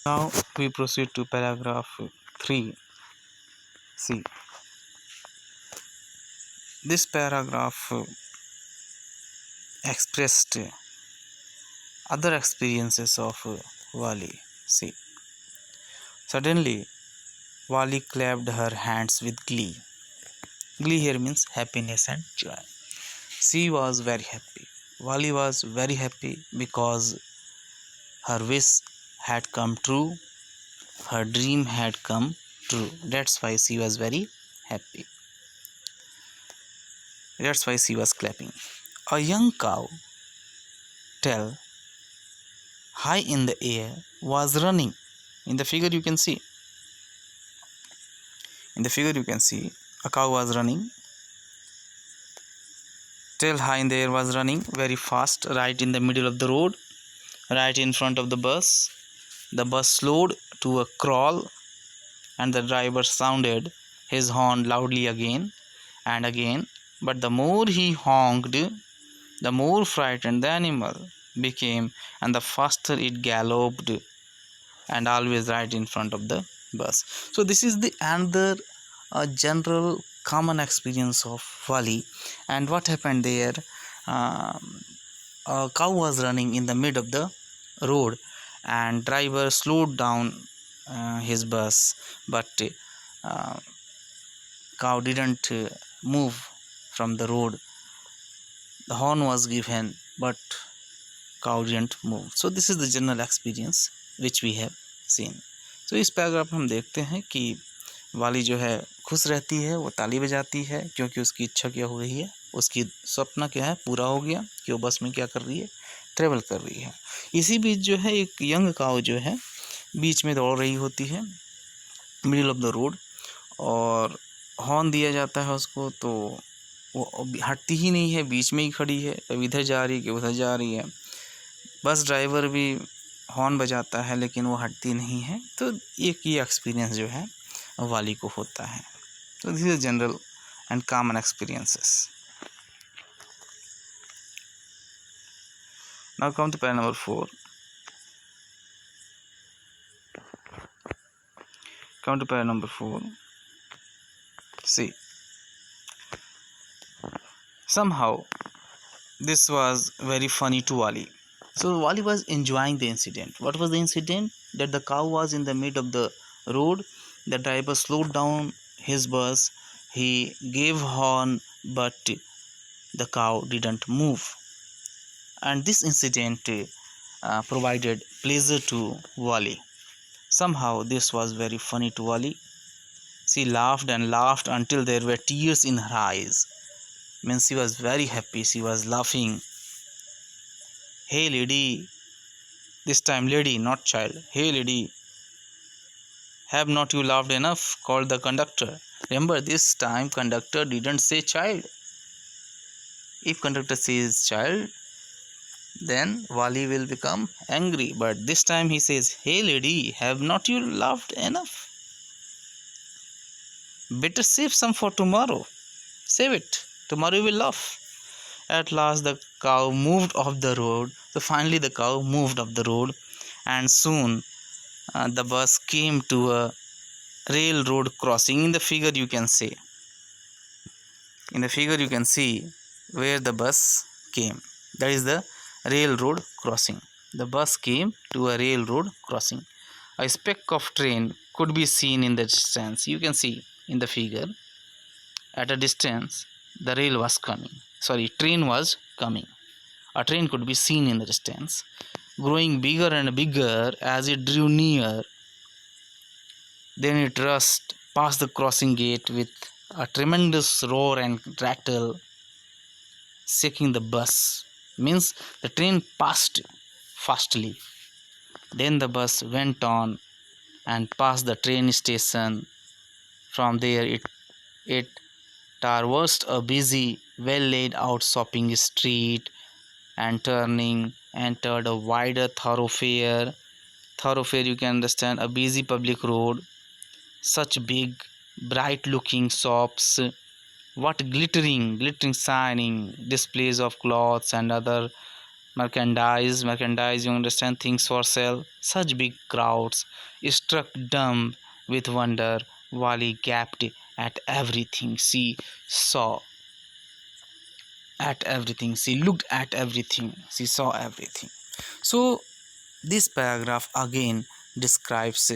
Now we proceed to paragraph 3. See, this paragraph expressed other experiences of Wali. See, suddenly Wali clapped her hands with glee. Glee here means happiness and joy. She was very happy. Wali was very happy because her wish had come true, her dream had come true. That's why she was very happy. That's why she was clapping. A young cow, tail high in the air, was running. In the figure you can see. A cow was running. Tail high in the air was running very fast, right in the middle of the road, right in front of the bus. The bus slowed to a crawl, and the driver sounded his horn loudly again and again. But the more he honked, the more frightened the animal became, and the faster it galloped, and always right in front of the bus. So this is the another general common experience of Wali. And what happened there? Um, a cow was running in the mid of the road, and driver slowed down his bus, but uh, cow didn't move from the road. The horn was given, but cow didn't move. So this is the general experience which we have seen. So इस paragraph में हम देखते हैं कि वाली जो है खुश रहती है, वो ताली बजाती है क्योंकि उसकी इच्छा क्या हो रही है, उसकी सपना क्या है, पूरा हो गया कि वो बस में क्या कर रही है, ट्रेवल कर रही है। इसी बीच जो है एक यंग काऊ जो है बीच में दौड़ रही होती है, मिडिल ऑफ द रोड, और हॉर्न दिया जाता है उसको, तो वो हटती ही नहीं है, बीच में ही खड़ी है, कभी इधर जा रही है कि उधर जा रही है। बस ड्राइवर भी हॉर्न बजाता है लेकिन वो हटती नहीं है। तो एक ये एक्सपीरियंस जो है वाली को होता है। तो this is general and common experiences. Now come to para number 4. Come to pair number 4. See, somehow this was very funny to Wali. So Wali was enjoying the incident. What was the incident? That the cow was in the mid of the road. The driver slowed down his bus. He gave horn, but the cow didn't move. And this incident provided pleasure to Wali. Somehow this was very funny to Wali. She laughed and laughed until there were tears in her eyes. Means she was very happy. She was laughing. Hey lady, this time lady, not child. Hey lady, have not you laughed enough? Called the conductor. Remember, this time conductor didn't say child. If conductor says child, then Wali will become angry. But this time he says, hey lady, have not you laughed enough? Better save some for tomorrow. Save it. Tomorrow you will laugh. At last the cow moved off the road. So finally the cow moved off the road, and soon the bus came to a railroad crossing. In the figure you can see. In the figure you can see where the bus came. That is the railroad crossing. The bus came to a railroad crossing. A speck of train could be seen in the distance. You can see in the figure. At a distance, the rail was coming. Train was coming. A train could be seen in the distance, growing bigger and bigger as it drew near. Then it rushed past the crossing gate with a tremendous roar and rattle, shaking the bus. Means the train passed fastly. Then the bus went on and passed the train station. From there it traversed a busy, well laid out shopping street, and turning entered a wider thoroughfare. Thoroughfare, you can understand, a busy public road. Such big, bright looking shops. What glittering, shining displays of clothes and other Merchandise, you understand, things for sale. Such big crowds struck dumb with wonder. Wali gaped at everything she saw, at everything. She looked at everything. She saw everything. So, this paragraph again describes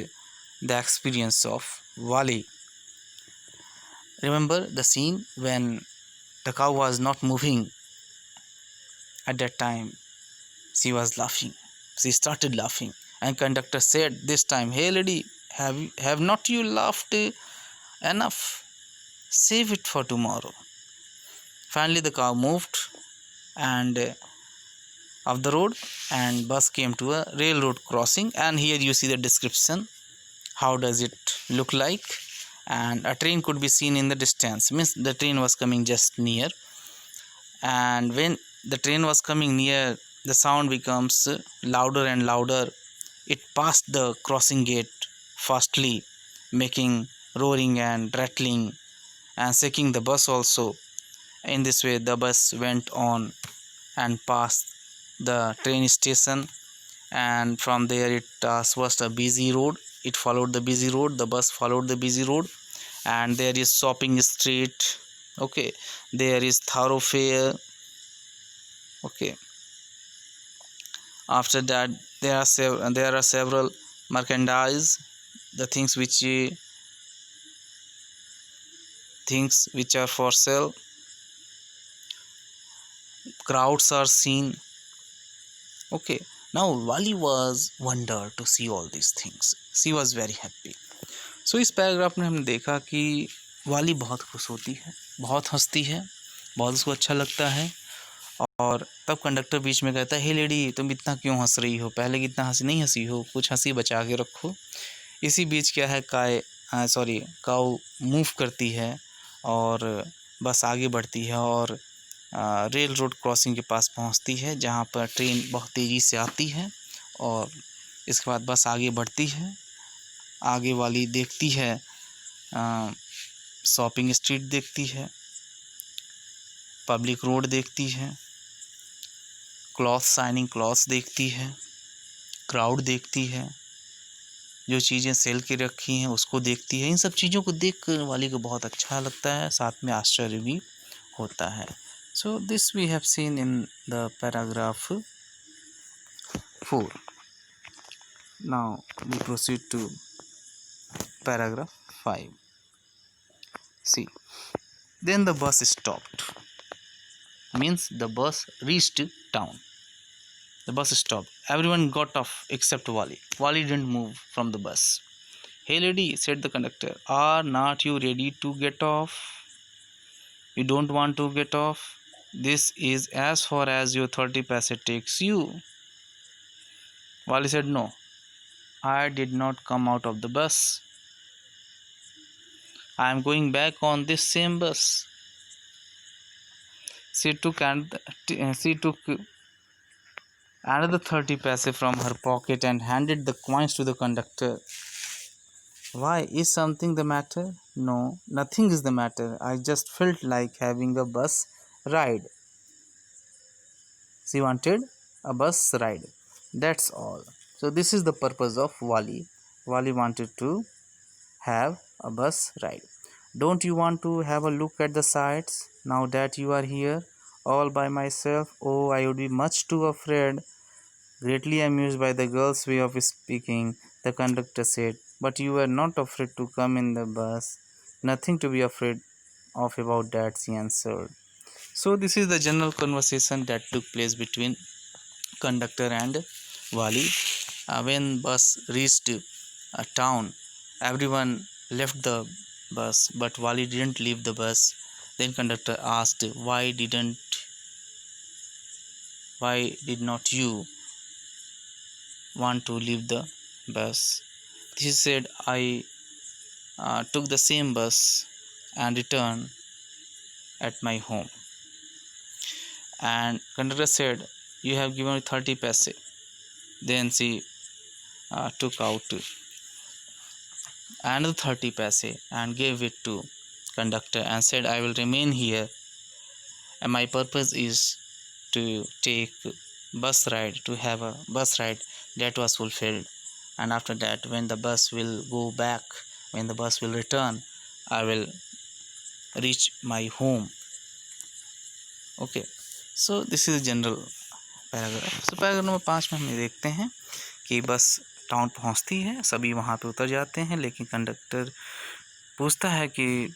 the experience of Wali. Remember the scene when the cow was not moving at that time? She was laughing. She started laughing, and conductor said this time, "Hey lady, have not you laughed enough? Save it for tomorrow." Finally, the cow moved and off the road, and bus came to a railroad crossing. And here you see the description. How does it look like? And a train could be seen in the distance. Means the train was coming just near, and when the train was coming near, the sound becomes louder and louder. It passed the crossing gate fastly, making roaring and rattling and shaking the bus also. In this way, the bus went on and passed the train station, and from there it traversed a busy road. It followed the busy road. The bus followed the busy road, and there is shopping street. Okay, there is thoroughfare. Okay, after that there are several merchandise, the things which are for sale. Crowds are seen. Okay, now Wali was wonder to see all these things. She was very happy. So इस paragraph में हमने देखा कि वाली बहुत खुश होती है, बहुत हंसती है, बहुत उसको अच्छा लगता है। और तब कंडक्टर बीच में कहता है, हे लेडी, तुम इतना क्यों हंस रही हो? पहले कितना हंसी नहीं हंसी हो, कुछ हंसी बचा के रखो। इसी बीच क्या है, काऊ मूव करती है और बस आगे बढ़ती है और रेल रोड क्रॉसिंग के पास पहुंचती है, जहां पर ट्रेन बहुत तेज़ी से आती है। और इसके बाद बस आगे बढ़ती है। आगे वाली देखती है, शॉपिंग स्ट्रीट देखती है, पब्लिक रोड देखती है, शाइनिंग क्लॉथ्स देखती है, क्राउड देखती है, जो चीज़ें सेल के रखी हैं उसको देखती है। इन सब चीज़ों को देख कर वाली को बहुत अच्छा लगता है, साथ में आश्चर्य भी होता है। So this we have seen in the paragraph 4. Now we proceed to paragraph 5. See, then the bus stopped. Means the bus reached town. The bus stopped. Everyone got off except Wali. Wali didn't move from the bus. Hey lady, said the conductor, are not you ready to get off? You don't want to get off? This is as far as your 30 paise takes you. Wali said, no, I did not come out of the bus. I am going back on this same bus. She took another 30 paise from her pocket and handed the coins to the conductor. Why? Is something the matter? No, nothing is the matter. I just felt like having a bus ride. She wanted a bus ride. That's all. So this is the purpose of Wali. Wali wanted to have a bus ride. Don't you want to have a look at the sights now that you are here all by myself? Oh, I would be much too afraid. Greatly amused by the girl's way of speaking, the conductor said, but you were not afraid to come in the bus. Nothing to be afraid of about that, she answered. So this is the general conversation that took place between conductor and Wali. When bus reached a town, everyone left the bus, but Wali didn't leave the bus. Then conductor asked, why did not you want to leave the bus? He said, I took the same bus and returned at my home. And conductor said, you have given me 30 paise. Then she took out another 30 paise and gave it to conductor and said, I will remain here, and my purpose is to take bus ride, to have a bus ride, that was fulfilled. And after that, when the bus will go back, when the bus will return, I will reach my home. Okay, so this is a general paragraph. So paragraph number 5 में हम ये देखते हैं कि बस town पहुंचती है, सभी वहां पे उतर जाते हैं, लेकिन कंडक्टर पूछता है कि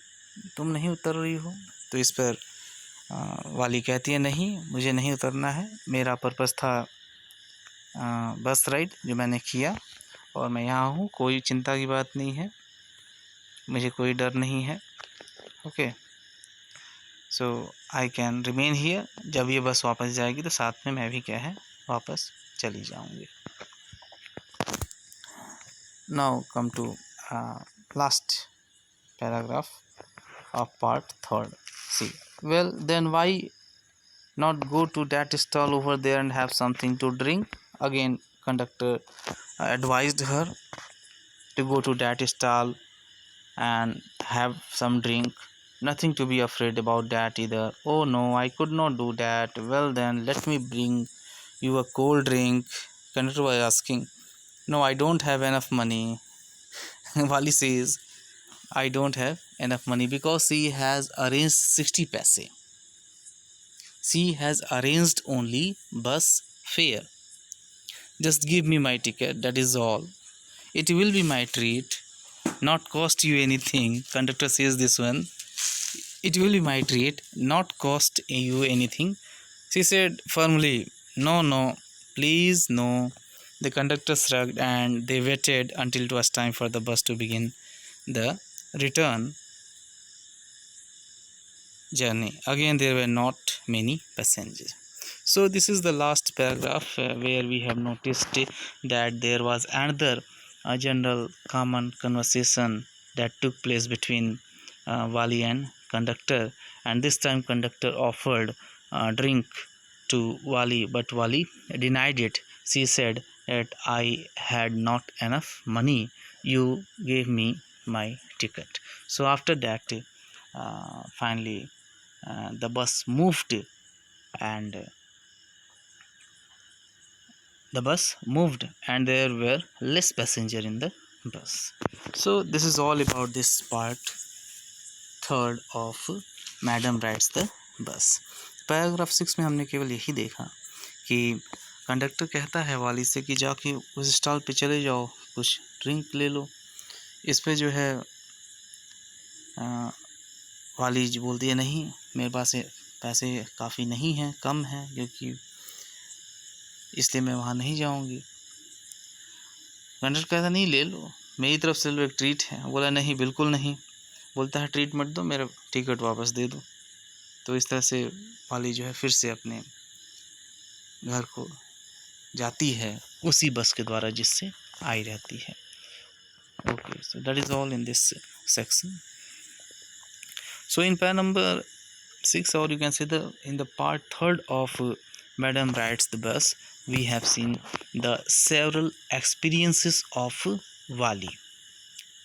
तुम नहीं उतर रही हो. तो इस पर वाली कहती है, नहीं, मुझे नहीं उतरना है, मेरा पर्पस था बस राइड जो मैंने किया, और मैं यहाँ हूँ, कोई चिंता की बात नहीं है, मुझे कोई डर नहीं है. Okay, so I can remain here. जब ये बस वापस जाएगी तो साथ में मैं भी क्या है, वापस चली जाऊँगी. Now come to last paragraph of part 3rd. See, well, then why not go to that stall over there and have something to drink? Again, conductor advised her to go to that stall and have some drink. Nothing to be afraid about that either. Oh no, I could not do that. Well then, let me bring you a cold drink. Conductor was asking. No, I don't have enough money. Wali says, I don't have enough money because she has arranged 60 paise. She has arranged only bus fare. Just give me my ticket, that is all. It will be my treat, not cost you anything. Conductor says this one. It will be my treat, not cost you anything. She said firmly, no, no, please, no. The conductor shrugged and they waited until it was time for the bus to begin the return journey. Again, there were not many passengers. So this is the last paragraph where we have noticed that there was another general common conversation that took place between Wali and conductor, and this time conductor offered drink to Wali, but Wali denied it. She said that I had not enough money, you gave me my ticket. So after that, finally the bus moved, and there were less passenger in the bus. So this is all about this part 3rd of Madam Rides the Bus. Paragraph 6 में हमने केवल यही देखा कि conductor कहता है वाली से कि जाके उस स्टॉल पे चले जाओ, कुछ ड्रिंक ले लो. इस पे जो है वाली जी बोलती है, नहीं, मेरे पास पैसे काफ़ी नहीं हैं, कम हैं, क्योंकि इसलिए मैं वहाँ नहीं जाऊँगी. कंडक्टर कहता, नहीं, ले लो, मेरी तरफ से लो, एक ट्रीट है. बोला, नहीं, बिल्कुल नहीं. बोलता है, ट्रीट मत दो, मेरा टिकट वापस दे दो. तो इस तरह से वाली जो है फिर से अपने घर को जाती है उसी बस के द्वारा जिससे आई रहती है. Okay, so that is all in this section. So in pair number 6, or you can say in the part 3rd of Madam Rides the Bus, we have seen the several experiences of Wali.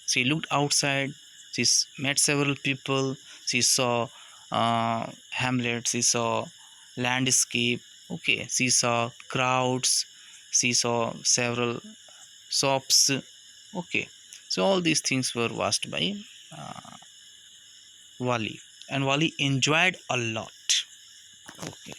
She looked outside, she met several people, she saw hamlet, she saw landscape. Okay, she saw crowds, she saw several shops. Okay, so all these things were watched by Wali, and Wali enjoyed a lot. Okay.